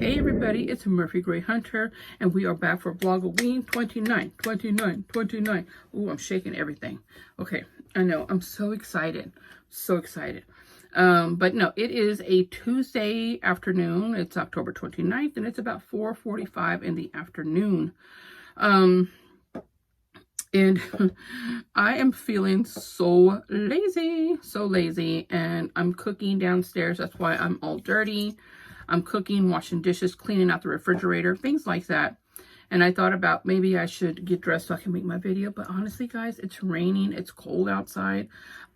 Hey everybody, it's Murphy Gray Hunter, and we are back for Vlogoween 29. Ooh, I'm shaking everything. Okay, I know, I'm so excited. But no, it is a Tuesday afternoon. It's October 29th, and it's about 4:45 in the afternoon. And I am feeling so lazy, and I'm cooking downstairs. That's why I'm all dirty. I'm cooking, washing dishes, cleaning out the refrigerator, things like that. And I thought about maybe I should get dressed so I can make my video. But honestly, guys, it's raining. It's cold outside.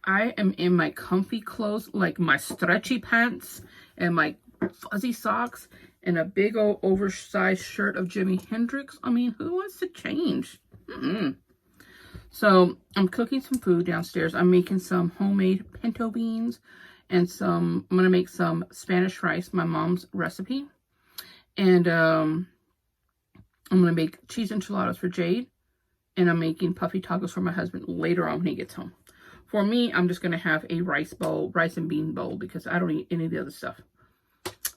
I am in my comfy clothes, like my stretchy pants and my fuzzy socks and a big old oversized shirt of Jimi Hendrix. I mean, who wants to change? So I'm cooking some food downstairs. I'm making some homemade pinto beans and I'm going to make some Spanish rice, my mom's recipe. And I'm going to make cheese enchiladas for Jade. And I'm making puffy tacos for my husband later on when he gets home. For me, I'm just going to have a rice and bean bowl, because I don't eat any of the other stuff.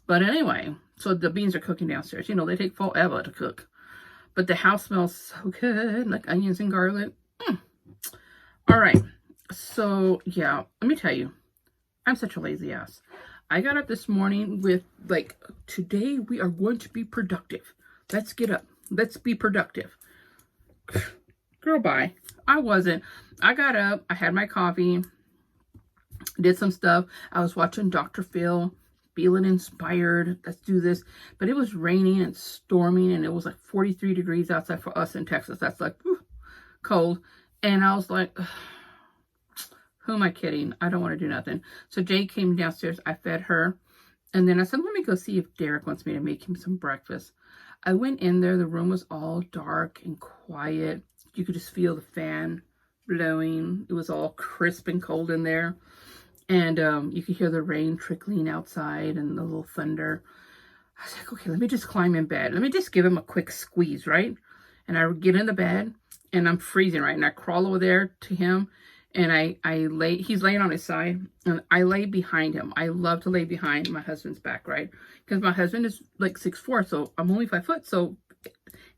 But anyway, so the beans are cooking downstairs. You know, they take forever to cook. But the house smells so good, like onions and garlic. All right. So, yeah, let me tell you. I'm such a lazy ass. I got up this morning with, like, today we are going to be productive. Let's get up. Let's be productive. Girl, bye. I wasn't. I got up. I had my coffee. Did some stuff. I was watching Dr. Phil. Feeling inspired. Let's do this. But it was raining and storming, and it was like 43 degrees outside for us in Texas. That's like cold. And I was like, who am I kidding? I don't want to do nothing. So Jade came downstairs. I fed her. And then I said, let me go see if Derek wants me to make him some breakfast. I went in there. The room was all dark and quiet. You could just feel the fan blowing. It was all crisp and cold in there. And you could hear the rain trickling outside and the little thunder. I was like, okay, let me just climb in bed. Let me just give him a quick squeeze, right? And I get in the bed, and I'm freezing, right? And I crawl over there to him, and I lay, he's laying on his side, and I lay behind him. I love to lay behind my husband's back, right? Because my husband is like 6'4", so I'm only 5 foot. So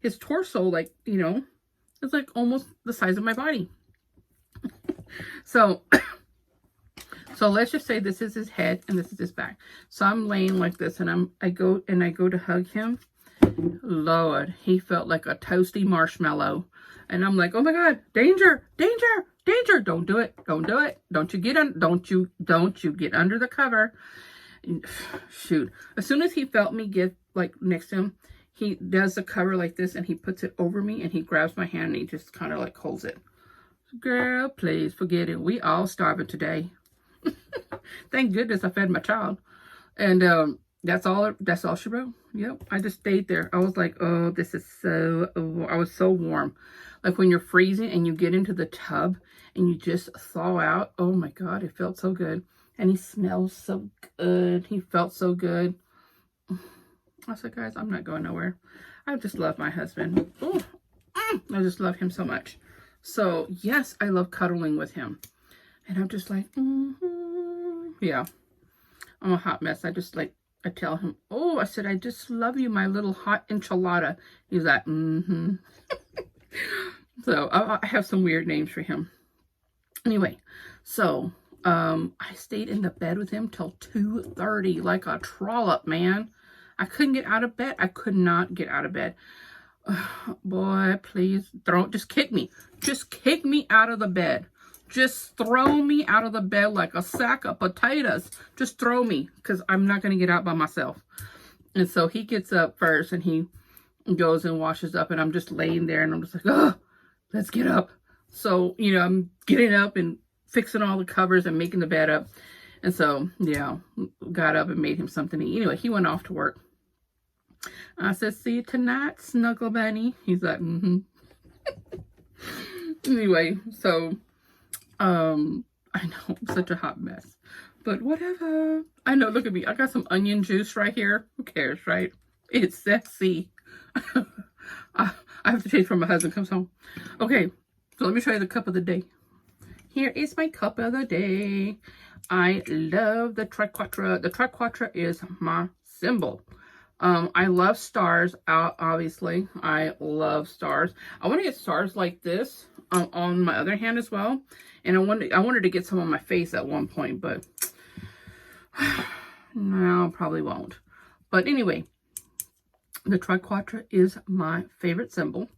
his torso, like, you know, is like almost the size of my body. So let's just say this is his head and this is his back. So I'm laying like this, and I go to hug him. Lord, he felt like a toasty marshmallow. And I'm like, oh my God, danger, danger, danger. Don't do it. Don't do it. Don't you get get under the cover. Shoot. As soon as he felt me get like next to him, he does the cover like this, and he puts it over me, and he grabs my hand, and he just kind of like holds it. Girl, please forget it. We all starving today. Thank goodness I fed my child. And that's all she wrote. Yep. I just stayed there. I was like, oh, this is I was so warm. Like when you're freezing and you get into the tub and you just thaw out. Oh my God, it felt so good. And he smells so good. He felt so good. I said, guys, I'm not going nowhere. I just love my husband. Oh, I just love him so much. So yes, I love cuddling with him. And I'm just like, yeah, I'm a hot mess. I tell him, oh, I said, I just love you, my little hot enchilada. He's like, So I have some weird names for him. Anyway, so I stayed in the bed with him till 2:30, like a trollop, man. I couldn't get out of bed. I could not get out of bed. Boy, please just kick me. Just kick me out of the bed. Just throw me out of the bed like a sack of potatoes. Just throw me, because I'm not going to get out by myself. And so he gets up first, and he goes and washes up, and I'm just laying there, and I'm just like, oh, let's get up. So, you know, I'm getting up and fixing all the covers and making the bed up. And so, yeah, got up and made him something to eat. Anyway, he went off to work. I said, see you tonight, Snuggle Bunny. He's like, Anyway, so I know, I'm such a hot mess, but whatever. I know, look at me. I got some onion juice right here. Who cares, right? It's sexy. I have to change before my husband comes home. Okay, so let me show you the cup of the day. Here is my cup of the day. I love the triquetra. The triquetra is my symbol. I love stars, obviously. I love stars. I want to get stars like this on my other hand as well. And I wanted to get some on my face at one point, but no, probably won't. But anyway, the triquetra is my favorite symbol.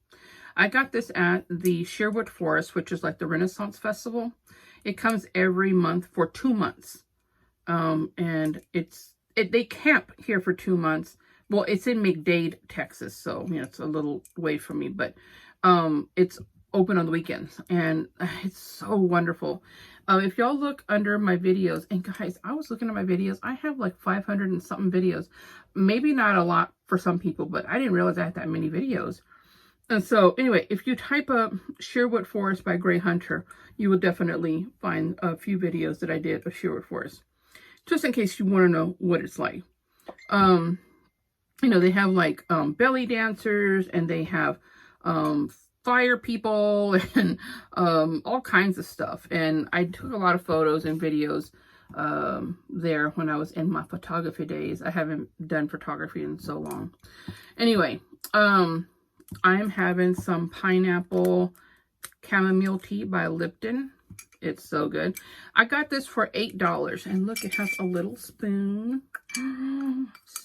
I got this at the Sherwood Forest, which is like the Renaissance Festival. It comes every month for 2 months. And they camp here for 2 months. Well, it's in McDade, Texas, so you know it's a little way from me, but it's open on the weekends, and it's so wonderful. If y'all look under my videos, and guys, I was looking at my videos, I have like 500 and something videos. Maybe not a lot for some people, but I didn't realize I had that many videos. And so anyway, if you type up Sherwood Forest by Gray Hunter, you will definitely find a few videos that I did of Sherwood Forest, just in case you want to know what it's like. You know, they have like belly dancers, and they have fire people, and all kinds of stuff. And I took a lot of photos and videos there when I was in my photography days. I haven't done photography in so long. Anyway, I'm having some pineapple chamomile tea by Lipton. It's so good. I got this for $8, and look, it has a little spoon.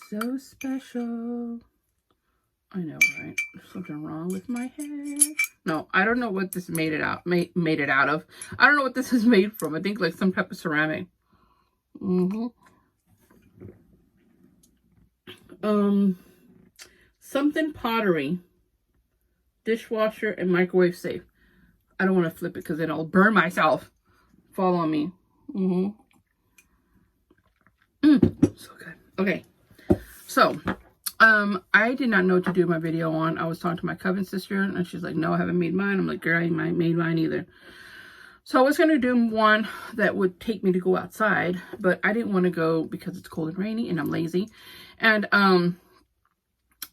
So special. I know, right? There's something wrong with my head. No, I don't know what this made it out of. I don't know what this is made from. I think like some type of ceramic. Something pottery, dishwasher, and microwave safe. I don't want to flip it because then I'll burn myself. Follow me. So good. Okay. So, I did not know what to do my video on. I was talking to my coven sister, and she's like, no, I haven't made mine. I'm like, girl, I ain't made mine either. So I was going to do one that would take me to go outside, but I didn't want to go because it's cold and rainy, and I'm lazy. And,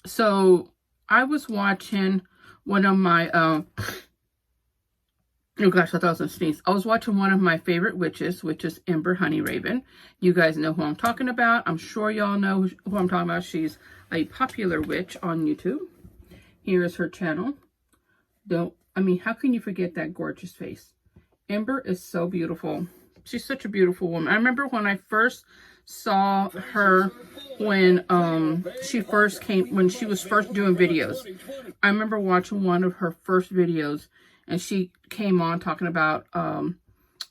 so I was watching one of my, oh gosh, I thought I was going to sneeze. I was watching one of my favorite witches, which is Ember Honeyraven. You guys know who I'm talking about. I'm sure y'all know who I'm talking about. She's a popular witch on YouTube. Here is her channel. How can you forget that gorgeous face? Ember is so beautiful. She's such a beautiful woman. I remember when I first saw her when she was first doing videos. I remember watching one of her first videos, and she came on talking about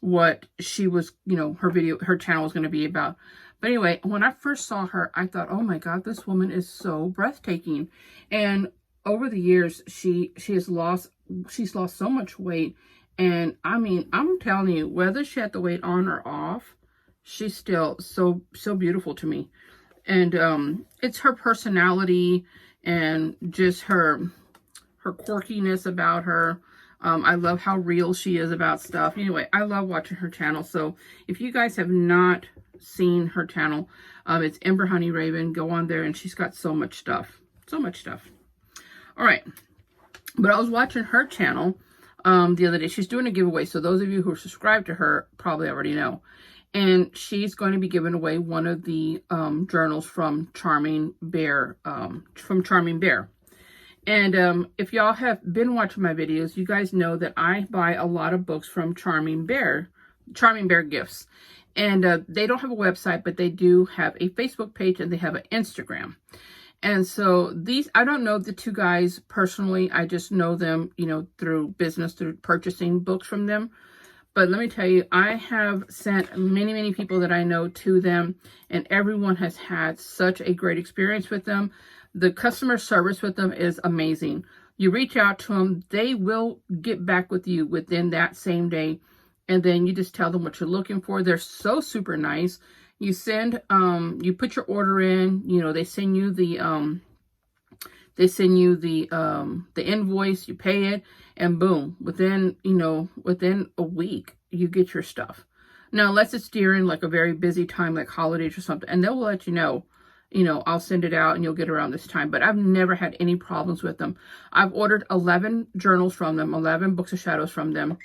what she was, her channel was going to be about. But anyway, when I first saw her, I thought, oh my God, this woman is so breathtaking. And over the years, she's lost so much weight. And I'm telling you, whether she had the weight on or off, she's still so beautiful to me. And it's her personality and just her quirkiness about her. I love how real she is about stuff. Anyway, I love watching her channel. So if you guys have not seen her channel, it's Ember Honeyraven. Go on there, and she's got so much stuff. So much stuff. All right. But I was watching her channel the other day. She's doing a giveaway. So those of you who are subscribed to her probably already know. And she's going to be giving away one of the journals from Charming Bear. And if y'all have been watching my videos, you guys know that I buy a lot of books from Charming Bear Gifts. And they don't have a website, but they do have a Facebook page, and they have an Instagram. And so I don't know the two guys personally. I just know them, through business, through purchasing books from them. But let me tell you, I have sent many people that I know to them, and everyone has had such a great experience with them. The customer service with them is amazing. You reach out to them, they will get back with you within that same day. And then you just tell them what you're looking for. They're so super nice. You you put your order in, they send you the invoice, you pay it, and boom, within a week, you get your stuff. Now, unless it's during like a very busy time, like holidays or something, and they'll let you know, I'll send it out and you'll get around this time. But I've never had any problems with them. I've ordered 11 journals from them, 11 books of shadows from them.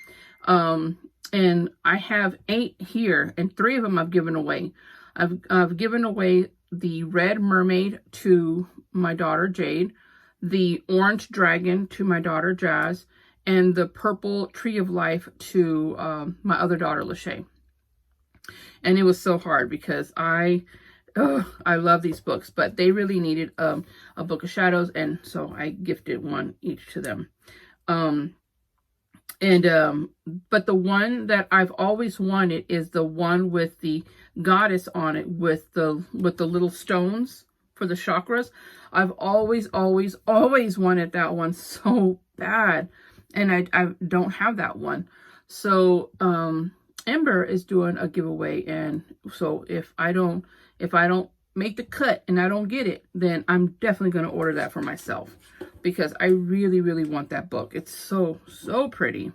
And I have 8 here, and 3 of them I've given away. I've given away the red mermaid to my daughter Jade, the orange dragon to my daughter Jazz, and the purple tree of life to my other daughter Lachey. And it was so hard because I love these books, but they really needed a book of shadows, and so I gifted one each to them. But the one that I've always wanted is the one with the goddess on it with the little stones for the chakras. I've always wanted that one so bad, and I don't have that one. So Ember is doing a giveaway, and so if I don't make the cut and I don't get it, then I'm definitely going to order that for myself, because I really want that book. It's so pretty.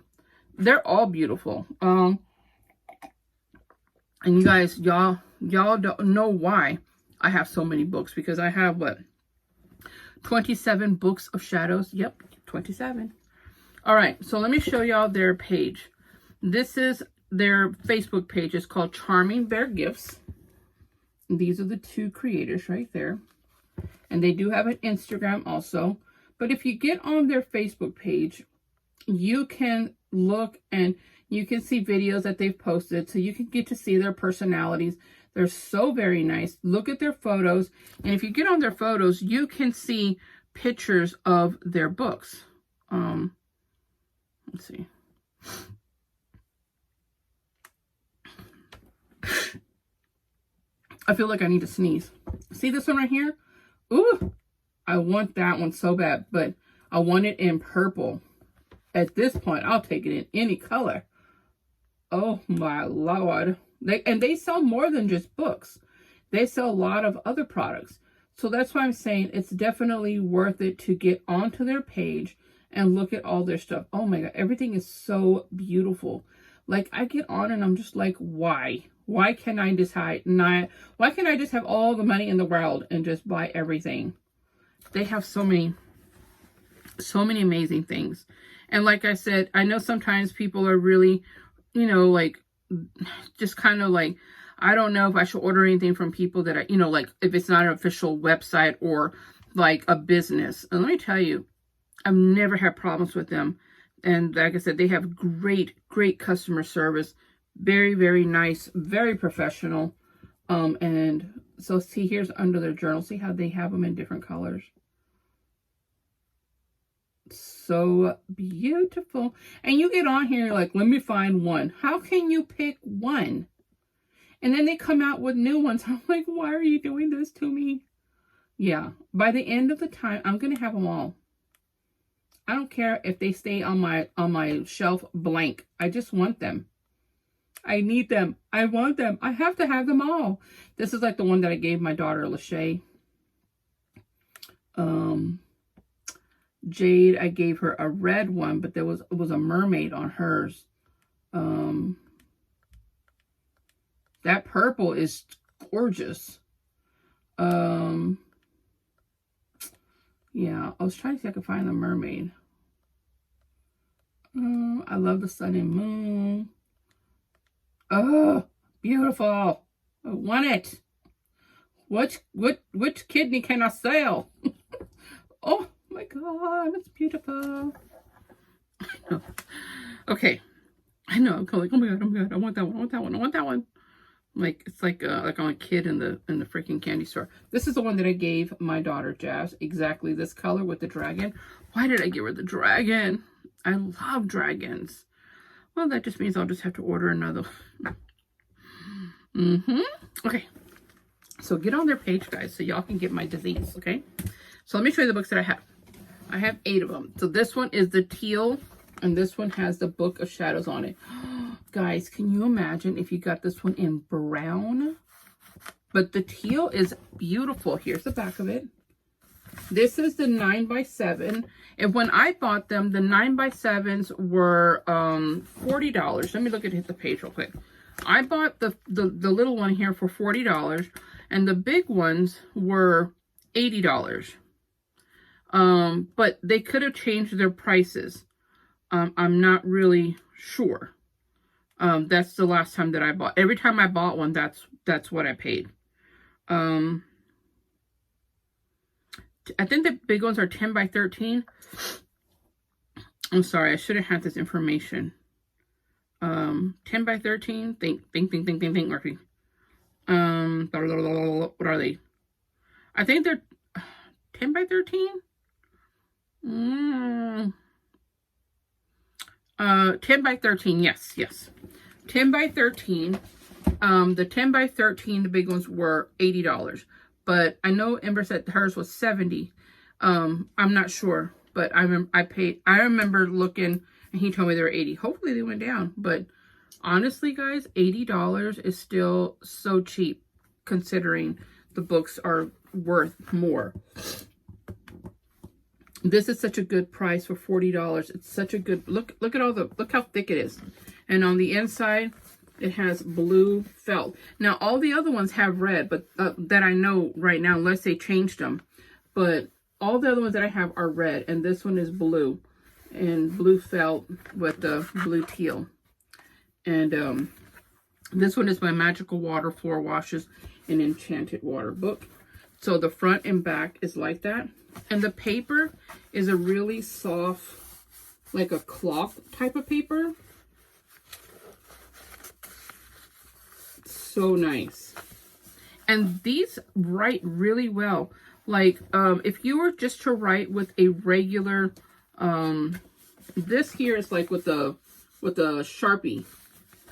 They're all beautiful. And you guys, y'all don't know why I have so many books, because I have 27 books of shadows. Yep, 27. All right, so let me show y'all their page. This is their Facebook page. It's called Charming Bear Gifts. These are the 2 creators right there. And they do have an Instagram also. But if you get on their Facebook page, you can look and you can see videos that they've posted. So you can get to see their personalities. They're so very nice. Look at their photos. And if you get on their photos, you can see pictures of their books. Let's see. I feel like I need to sneeze. See this one right here? Ooh, I want that one so bad, but I want it in purple. At this point, I'll take it in any color. Oh my Lord. They sell more than just books. They sell a lot of other products. So that's why I'm saying it's definitely worth it to get onto their page and look at all their stuff. Oh my God, everything is so beautiful. Like, I get on and I'm just like, why? Why can't I decide not? Why can't I just have all the money in the world and just buy everything? They have so many amazing things. And like I said, I know sometimes people are really, like, just kind of like, I don't know if I should order anything from people that I, like, if it's not an official website or like a business. And let me tell you, I've never had problems with them. And like I said, they have great customer service. Very, very nice, very professional. And so see, here's under their journal. See how they have them in different colors. So beautiful. And you get on here like, let me find one. How can you pick one? And then they come out with new ones. I'm like, why are you doing this to me? Yeah, by the end of the time, I'm gonna have them all. I don't care if they stay on my shelf blank. I just want them. I need them. I want them. I have to have them all. This is like the one that I gave my daughter Lachey. Jade, I gave her a red one, but it was a mermaid on hers. That purple is gorgeous. Yeah, I was trying to see if I could find the mermaid. I love the sun and moon. Oh, beautiful. I want it. Which kidney can I sell? Oh my God, it's beautiful. I know. Okay. I know. I'm like, oh my God, I want that one. I want that one. Like, it's like I'm a kid in the freaking candy store. This is the one that I gave my daughter Jazz. Exactly this color with the dragon. Why did I give her the dragon? I love dragons. Well, that just means I'll just have to order another. Okay. So get on their page, guys, so y'all can get my disease, okay? So let me show you the books that I have. I have 8 of them. So this one is the teal, and this one has the Book of Shadows on it. Guys, can you imagine if you got this one in brown? But the teal is beautiful. Here's the back of it. This is the 9x7. And when I bought them, the 9x7s were $40. Let me look at the page real quick. I bought the little one here for $40, and the big ones were $80. But they could have changed their prices. I'm not really sure. That's the last time that I bought. Every time I bought one, that's what I paid. I think the big ones are 10 by 13. I'm sorry, I should have had this information. 10 by 13. Think, Murphy. What are they? I think they're 10 by 13. 10 by 13. Yes. 10 by 13. The 10 by 13, the big ones were $80. But I know Ember said hers was $70. I'm not sure, but I remember looking and he told me they were $80. Hopefully they went down, but honestly, guys, $80 is still so cheap considering the books are worth more. This is such a good price for $40. It's such a good look at look how thick it is. And on the inside, it has blue felt. Now, all the other ones have red, but that I know right now, unless they changed them. But all the other ones that I have are red, and this one is blue. And blue felt with the blue teal. And this one is my Magical Water Floor Washes and Enchanted Water book. So the front and back is like that. And the paper is a really soft, like a cloth type of paper. So nice. And these write really well. Like, if you were just to write with a regular, this here is like with a Sharpie,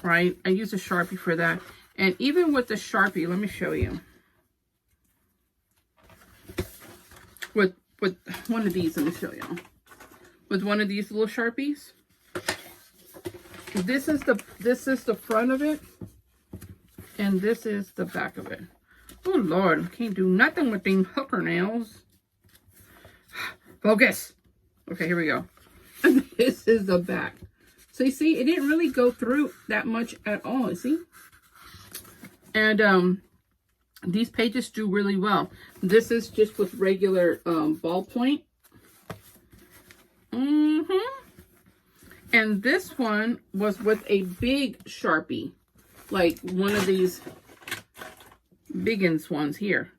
right? I use a Sharpie for that. And even with the Sharpie, let me show you. With one of these, let me show you. With one of these little Sharpies, this is the front of it, and this is the back of it. Oh Lord, I can't do nothing with them hooker nails. Focus. Okay, here we go. This is the back. So you see, it didn't really go through that much at all. You see, and these pages do really well. This is just with regular ballpoint. And this one was with a big Sharpie, like one of these biggins ones here.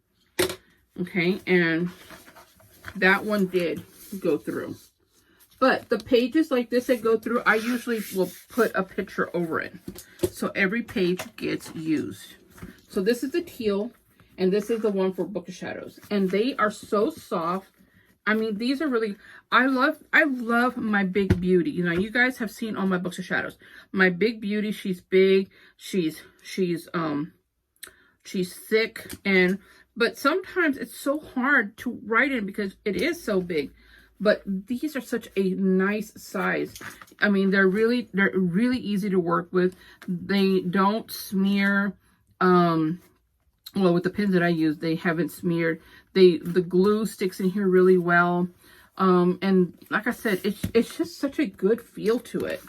Okay, and that one did go through. But the pages like this that go through, I usually will put a picture over it. So every page gets used. So this is the teal, and this is the one for Book of Shadows. And they are so soft. I mean, these are really, I love my Big Beauty. You know, you guys have seen all my Books of Shadows. My Big Beauty, she's big, she's thick, but sometimes it's so hard to write in because it is so big. But these are such a nice size. I mean, they're really easy to work with. They don't smear. Well, with the pens that I use, they haven't smeared. The glue sticks in here really well. And like I said, it's just such a good feel to it.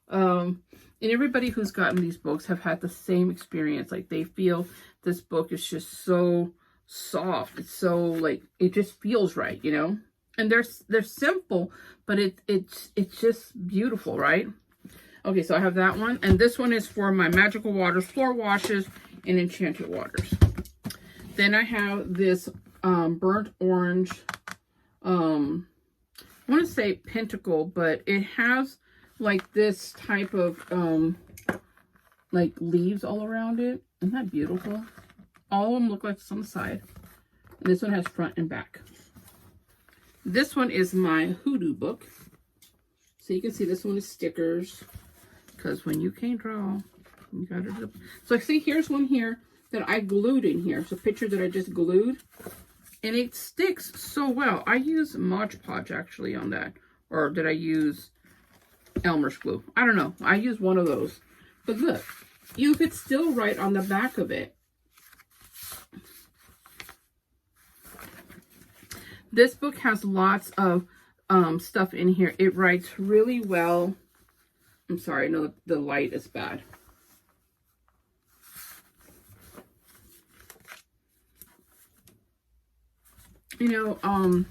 And everybody who's gotten these books have had the same experience. Like, they feel this book is just so soft. It's so, like, it just feels right, you know? And they're simple, but it's just beautiful, right? Okay, so I have that one. And this one is for my Magical Waters Floor Washes and Enchanted Waters. Then I have this burnt orange, I want to say pentacle, but it has like this type of like leaves all around it. Isn't that beautiful? All of them look like this on the side. And this one has front and back. This one is my Hoodoo book. So you can see this one is stickers. Because when you can't draw, you gotta do. So see, here's one here that I glued in here. It's a picture that I just glued. And it sticks so well. I use Mod Podge actually on that. Or did I use Elmer's glue? I don't know. I use one of those. But look, you could still write on the back of it. This book has lots of stuff in here. It writes really well. I'm sorry, no, the light is bad. You know,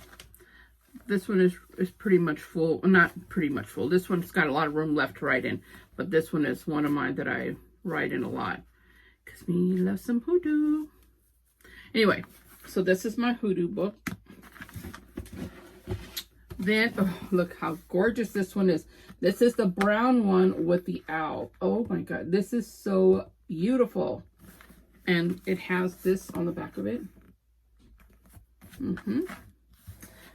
This one is pretty much full. Well, not pretty much full. This one's got a lot of room left to write in. But this one is one of mine that I write in a lot. Because me love some hoodoo. Anyway, so this is my hoodoo book. Then, oh, look how gorgeous this one is. This is the brown one with the owl. Oh my God, this is so beautiful. And it has this on the back of it.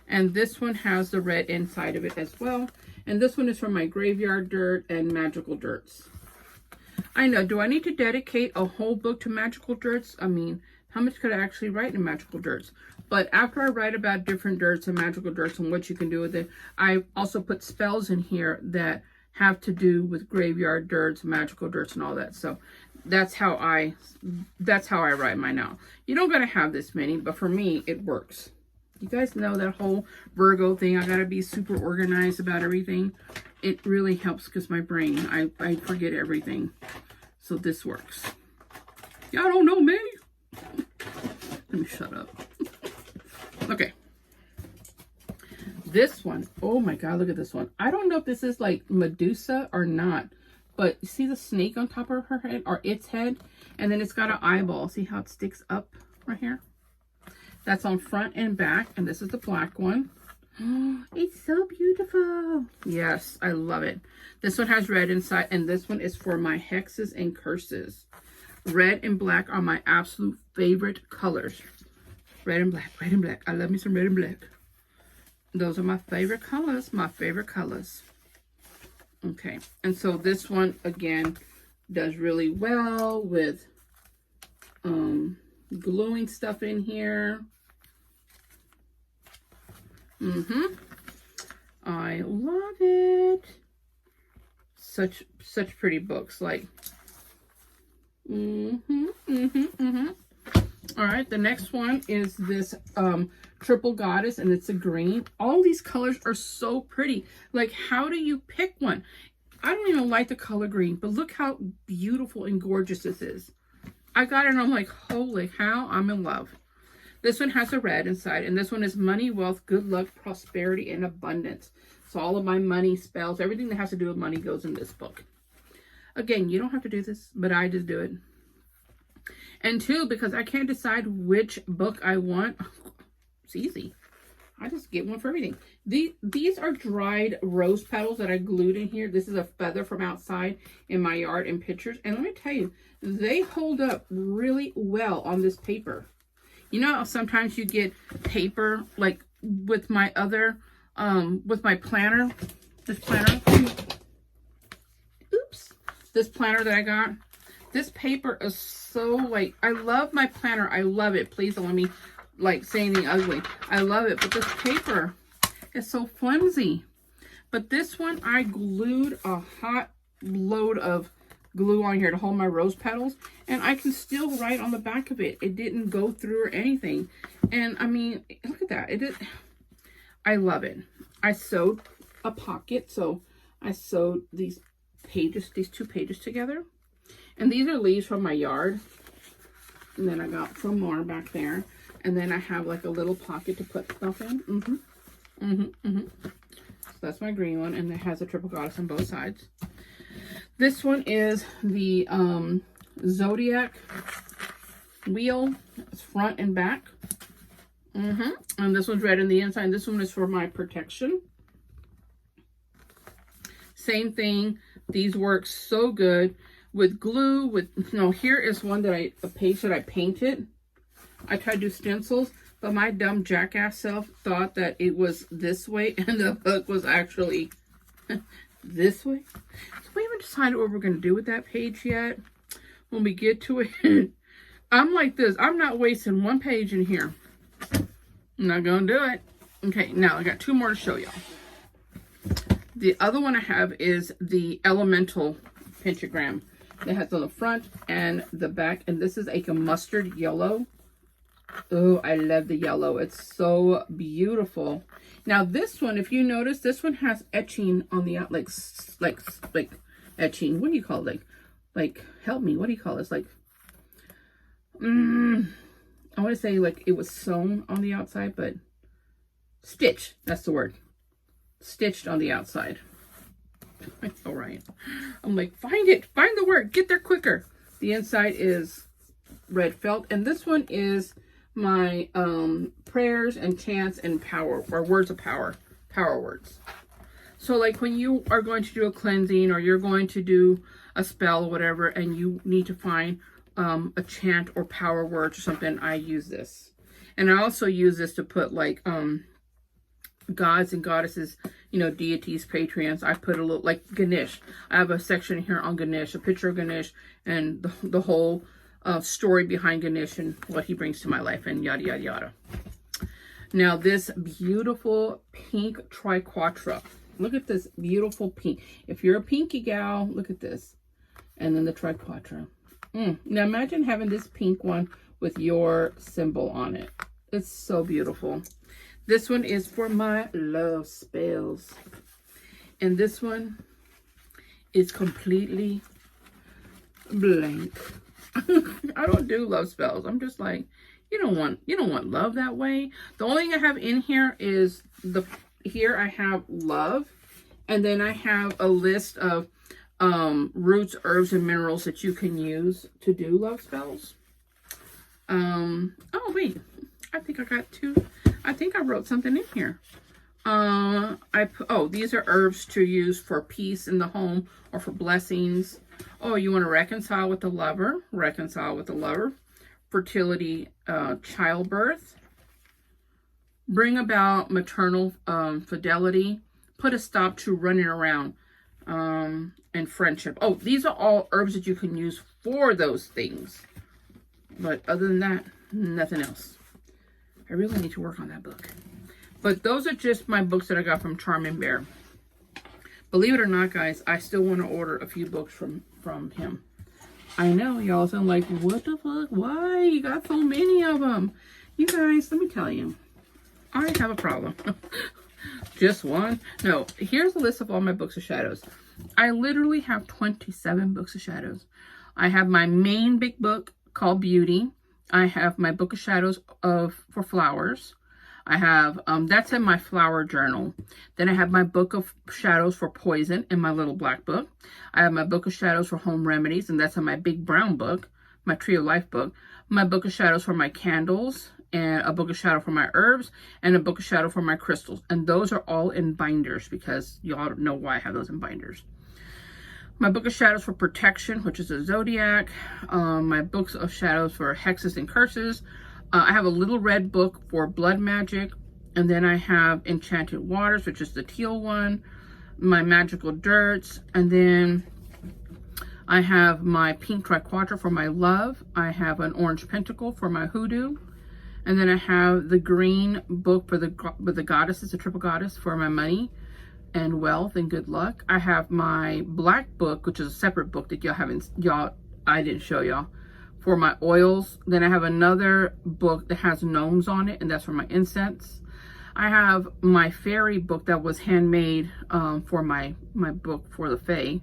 And this one has the red inside of it as well. And this one is from my graveyard dirt and magical dirts. I know, do I need to dedicate a whole book to magical dirts? I mean, how much could I actually write in magical dirts? But after I write about different dirts and magical dirts and what you can do with it, I also put spells in here that have to do with graveyard dirts, magical dirts, and all that. So that's how I write mine out. You don't gotta have this many, but for me, it works. You guys know that whole Virgo thing. I gotta be super organized about everything. It really helps because my brain, I forget everything. So this works. Y'all don't know me. Let me shut up. Okay. This one, oh my God, look at this one. I don't know if this is like Medusa or not, but you see the snake on top of her head, or its head, and then it's got an eyeball. See how it sticks up right here? That's on front and back, and this is the black one. Oh, it's so beautiful. Yes, I love it. This one has red inside, and this one is for my hexes and curses. Red and black are my absolute favorite colors. Red and black, red and black. I love me some red and black. Those are my favorite colors, my favorite colors. Okay, and so this one, again, does really well with gluing stuff in here. I love it. Such pretty books, like. All right, the next one is this triple goddess, and it's a green. All these colors are so pretty. Like, how do you pick one? I don't even like the color green, but look how beautiful and gorgeous this is. I got it and I'm like, holy cow, I'm in love. This one has a red inside, and this one is money, wealth, good luck, prosperity, and abundance. So all of my money spells, everything that has to do with money goes in this book. Again, you don't have to do this, but I just do it. And two, because I can't decide which book I want, it's easy. I just get one for everything. These are dried rose petals that I glued in here. This is a feather from outside in my yard in pictures. And let me tell you, they hold up really well on this paper. You know, sometimes you get paper, like with my other, with my planner, this planner. Oops. This planner that I got. This paper is so, like, I love my planner. I love it. Please don't let me, like, say anything ugly. I love it. But this paper is so flimsy. But this one, I glued a hot load of glue on here to hold my rose petals. And I can still write on the back of it. It didn't go through or anything. And, I mean, look at that. I love it. I sewed a pocket. So, I sewed these pages, these two pages together. And these are leaves from my yard. And then I got some more back there. And then I have like a little pocket to put stuff in. So that's my green one. And it has a triple goddess on both sides. This one is the Zodiac wheel. It's front and back. And this one's red in the inside. And this one is for my protection. Same thing. These work so good. With glue, here is one that a page that I painted. I tried to do stencils, but my dumb jackass self thought that it was this way, and the book was actually this way. So we haven't decided what we're going to do with that page yet. When we get to it, I'm like this. I'm not wasting one page in here. I'm not going to do it. Okay, now I got two more to show y'all. The other one I have is the Elemental Pentagram. It has on the front and the back, and this is like a mustard yellow. Oh, I love the yellow. It's so beautiful. Now this one, if you notice, this one has etching on the out, like etching. What do you call it? Like help me. What do you call this? Like, I want to say like it was sewn on the outside, but stitched. That's the word. Stitched on the outside. All right. I'm like, find it. Find the word. Get there quicker. The inside is red felt. And this one is my prayers and chants and power, or words of power. Power words. So like when you are going to do a cleansing or you're going to do a spell or whatever, and you need to find a chant or power words or something, I use this. And I also use this to put like gods and goddesses, you know, deities, patrons. I put a little, like Ganesh. I have a section here on Ganesh, a picture of Ganesh, and the whole story behind Ganesh and what he brings to my life, and yada, yada, yada. Now, this beautiful pink triquetra. Look at this beautiful pink. If you're a pinky gal, look at this. And then the triquetra. Now, imagine having this pink one with your symbol on it. It's so beautiful. This one is for my love spells. And this one is completely blank. I don't do love spells. I'm just like, you don't want love that way. The only thing I have in here is here I have love, and then I have a list of roots, herbs, and minerals that you can use to do love spells. Oh wait, I think I got two. I think I wrote something in here. These are herbs to use for peace in the home or for blessings. Oh, you want to reconcile with the lover? Reconcile with the lover. Fertility, childbirth. Bring about maternal fidelity. Put a stop to running around. And friendship. Oh, these are all herbs that you can use for those things. But other than that, nothing else. I really need to work on that book. But those are just my books that I got from Charming Bear. Believe it or not, guys, I still want to order a few books from him. I know, y'all. So I'm like, what the fuck? Why? You got so many of them. You guys, let me tell you. I have a problem. Just one? No. Here's a list of all my books of shadows. I literally have 27 books of shadows. I have my main big book called Beauty. I have my book of shadows for flowers. I have, that's in my flower journal. Then I have my book of shadows for poison in my little black book. I have my book of shadows for home remedies, and that's in my big brown book, my Tree of Life book. My book of shadows for my candles, and a book of shadow for my herbs, and a book of shadow for my crystals. And those are all in binders because y'all know why I have those in binders. My book of shadows for protection, which is a zodiac. My books of shadows for hexes and curses. I have a little red book for blood magic. And then I have enchanted waters, which is the teal one. My magical dirts. And then I have my pink triquetra for my love. I have an orange pentacle for my hoodoo. And then I have the green book for the goddesses, the triple goddess, for my money and wealth and good luck. I have my black book, which is a separate book that I didn't show y'all, for my oils. Then I have another book that has gnomes on it, and that's for my incense. I have my fairy book that was handmade for my book for the Fae.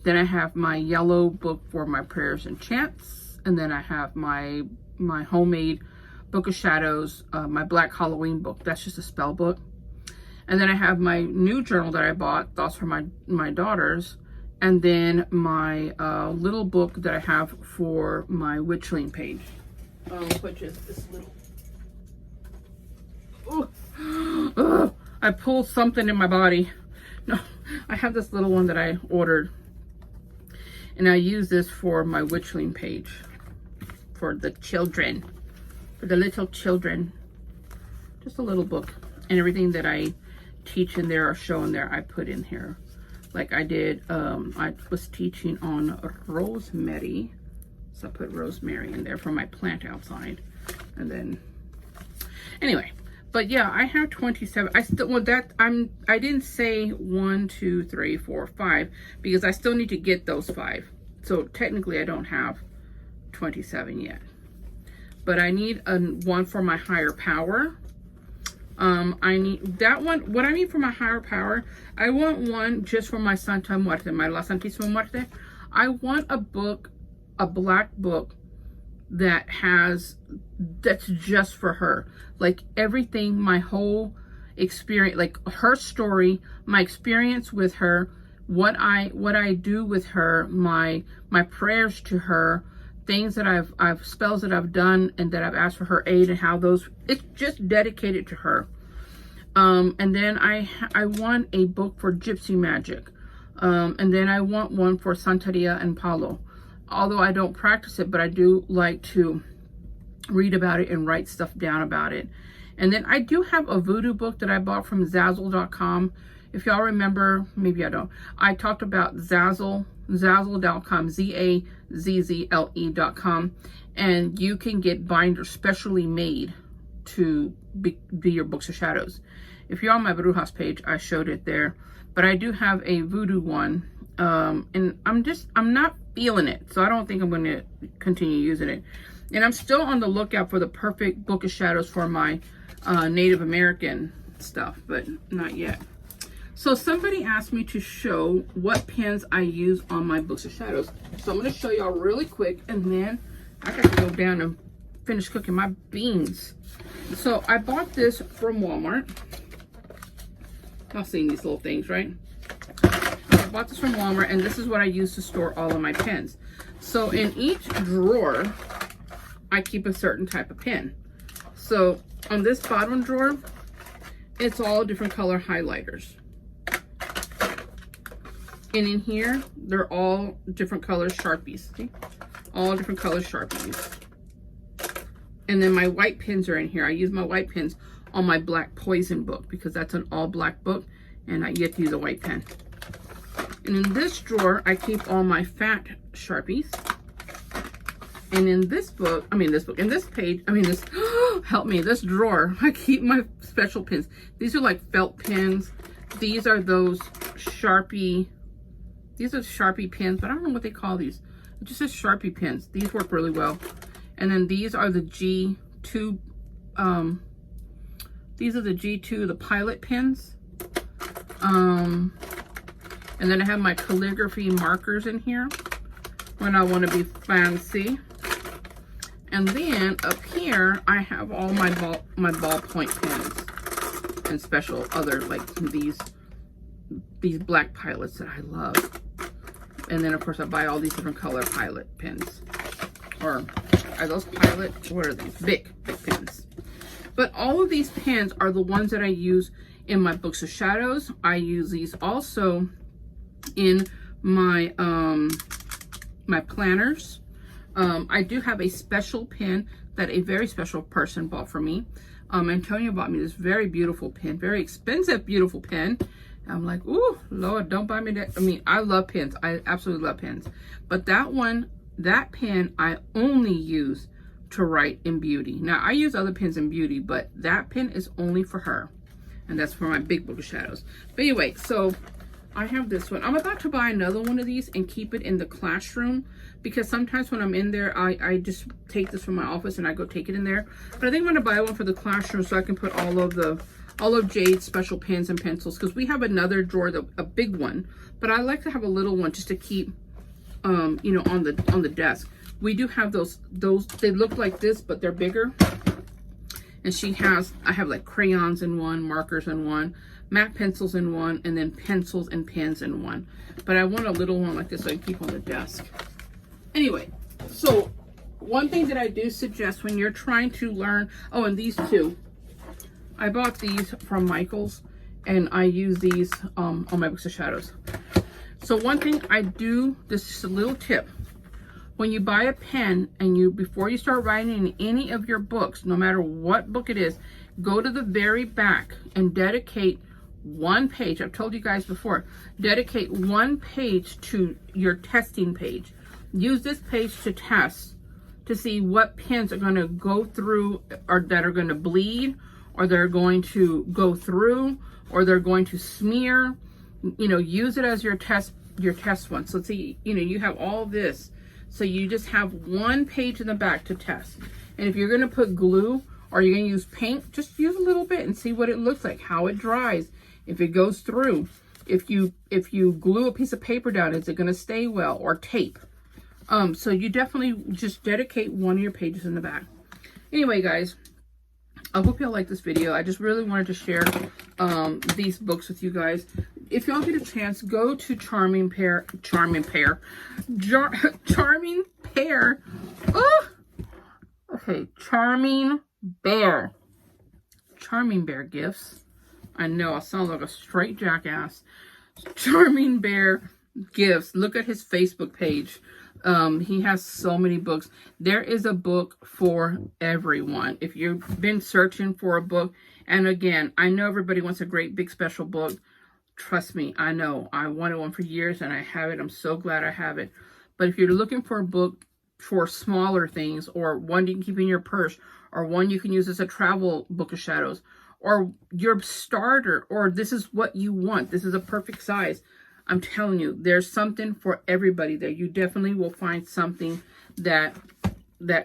Then I have my yellow book for my prayers and chants. And then I have my homemade book of shadows, my black Halloween book. That's just a spell book. And then I have my new journal that I bought. That's for my daughters. And then my little book that I have for my Witchling page, which is this little. Oh, I pulled something in my body. No, I have this little one that I ordered. And I use this for my Witchling page. For the children. For the little children. Just a little book. And everything that I teach in there or show in there, I put in here. Like I did, I was teaching on rosemary. So I put rosemary in there for my plant outside. And then, anyway. But yeah, I have 27. I didn't say 1, 2, 3, 4, 5 because I still need to get those 5. So technically I don't have 27 yet. But I need one for my higher power. I need that one. What I need for my higher power, I want one just for my Santa Muerte, my La Santísima Muerte. I want a book, a black book that's just for her. Like everything, my whole experience, like her story, my experience with her, what I do with her, my prayers to her, things that I've spells that I've done and that I've asked for her aid, and how those, it's just dedicated to her. And then I want a book for gypsy magic. And then I want one for Santeria and Palo. Although I don't practice it, but I do like to read about it and write stuff down about it. And then I do have a voodoo book that I bought from Zazzle.com. If y'all remember, maybe I don't. I talked about Zazzle, Zazzle.com, Zazzle.com. And you can get binders specially made to be your books of shadows. If you're on my Brujas page, I showed it there. But I do have a voodoo one. And I'm not feeling it. So I don't think I'm going to continue using it. And I'm still on the lookout for the perfect book of shadows for my Native American stuff, but not yet. So somebody asked me to show what pens I use on my books of shadows. So I'm going to show y'all really quick, and then I got to go down and finish cooking my beans. So I bought this from Walmart. Y'all seen these little things, right? I bought this from Walmart, and this is what I use to store all of my pens. So in each drawer, I keep a certain type of pen. So on this bottom drawer, it's all different color highlighters. And in here, they're all different color Sharpies. See? All different color Sharpies. And then my white pens are in here. I use my white pens on my Black Poison book because that's an all black book and I get to use a white pen. And in this drawer, I keep all my fat Sharpies. And in this book, in this page, help me, this drawer, I keep my special pens. These are like felt pens. These are those Sharpie, these are Sharpie pens, but I don't know what they call these. It just says Sharpie pens. These work really well. And then these are the G2, these are the G2, the Pilot pens. And then I have my calligraphy markers in here when I want to be fancy. And then up here, I have all my ballpoint pens and special other, like these black Pilots that I love. And then of course I buy all these different color Pilot pens. Or are those Pilot? What are these? Bic pens. But all of these pens are the ones that I use in my books of shadows. I use these also in my my planners. I do have a special pen that a very special person bought for me. Antonio bought me this very beautiful pen, very expensive, beautiful pen. And I'm like, ooh, Lord, don't buy me that. I love pens. I absolutely love pens. But that pen, I only use to write in beauty. Now, I use other pens in beauty, but that pen is only for her. And that's for my big book of shadows. But anyway, so I have this one. I'm about to buy another one of these and keep it in the classroom because sometimes when I'm in there, I just take this from my office and I go take it in there. But I think I'm going to buy one for the classroom so I can put all of Jade's special pens and pencils, because we have another drawer, a big one, but I like to have a little one just to keep, you know, on the desk. We do have those. They look like this, but they're bigger. And I have like crayons in one, markers in one, MAC pencils in one, and then pencils and pens in one. But I want a little one like this so I can keep on the desk. Anyway, so one thing that I do suggest when you're trying to learn, oh, and these two, I bought these from Michael's, and I use these on my books of shadows. So one thing I do, this is a little tip. When you buy a pen and before you start writing in any of your books, no matter what book it is, go to the very back and dedicate one page. I've told you guys before, dedicate one page to your testing page. Use this page to test to see what pens are going to go through, or that are going to bleed, or they're going to go through, or they're going to smear. You know, use it as your test one. So see, you know, you have all this. So you just have one page in the back to test. And if you're going to put glue or you're going to use paint, just use a little bit and see what it looks like, how it dries, if it goes through. If you glue a piece of paper down, is it going to stay well, or tape? So you definitely just dedicate one of your pages in the back. Anyway, guys, I hope y'all like this video. I just really wanted to share these books with you guys. If y'all get a chance, go to Charming Pear. Oh! Okay, Charming Bear Gifts. I know I sound like a straight jackass. Charming Bear Gifts. Look at his Facebook page. He has so many books. There is a book for everyone. If you've been searching for a book, and again, I know everybody wants a great big special book. Trust me, I know. I wanted one for years and I have it. I'm so glad I have it. But if you're looking for a book for smaller things, or one you can keep in your purse, or one you can use as a travel book of shadows, or your starter, or this is what you want, this is a perfect size, I'm telling you, there's something for everybody there. You definitely will find something that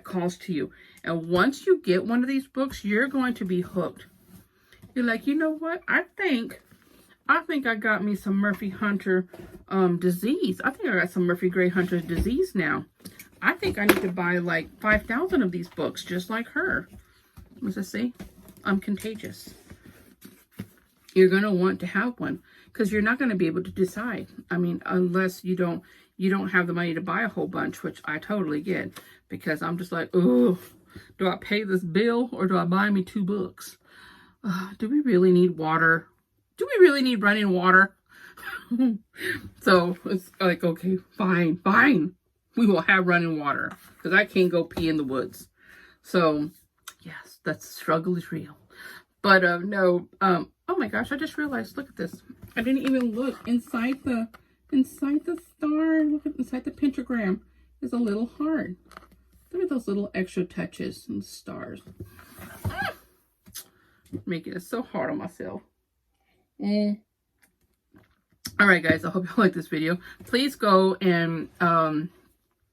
calls to you. And once you get one of these books, you're going to be hooked. You're like, you know what? I think I got me some Murphy Hunter disease. I think I got some Murphy Gray Hunter disease now. I think I need to buy like 5,000 of these books, just like her. What's it say? I'm contagious. You're going to want to have one, because you're not going to be able to decide. I mean, unless you don't have the money to buy a whole bunch, which I totally get, because I'm just like, oh, do I pay this bill or do I buy me 2 books? Do we really need water? Do we really need running water? So it's like, okay, fine. We will have running water, because I can't go pee in the woods. So yes, that struggle is real. But no, oh my gosh, I just realized, look at this. I didn't even look inside the star. Look at inside the pentagram. There's a little heart. Look at those little extra touches and stars. Making it so hard on myself. Alright guys, I hope you like this video. Please go and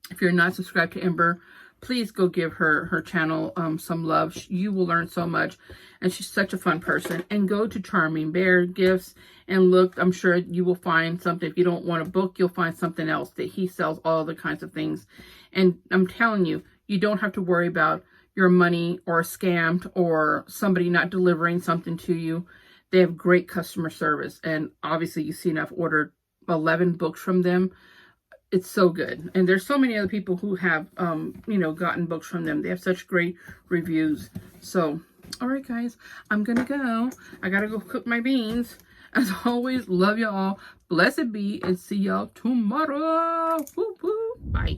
if you're not subscribed to Ember, please go give her channel some love. You will learn so much, and she's such a fun person. And go to Charming Bear Gifts and look. I'm sure you will find something. If you don't want a book, you'll find something else that he sells, all the kinds of things. And I'm telling you, you don't have to worry about your money or scammed or somebody not delivering something to you. They have great customer service, and obviously you've seen I've ordered 11 books from them. It's so good. And there's so many other people who have, you know, gotten books from them. They have such great reviews. So, all right, guys, I'm going to go. I got to go cook my beans. As always, love y'all. Blessed be, and see y'all tomorrow. Woo, woo. Bye.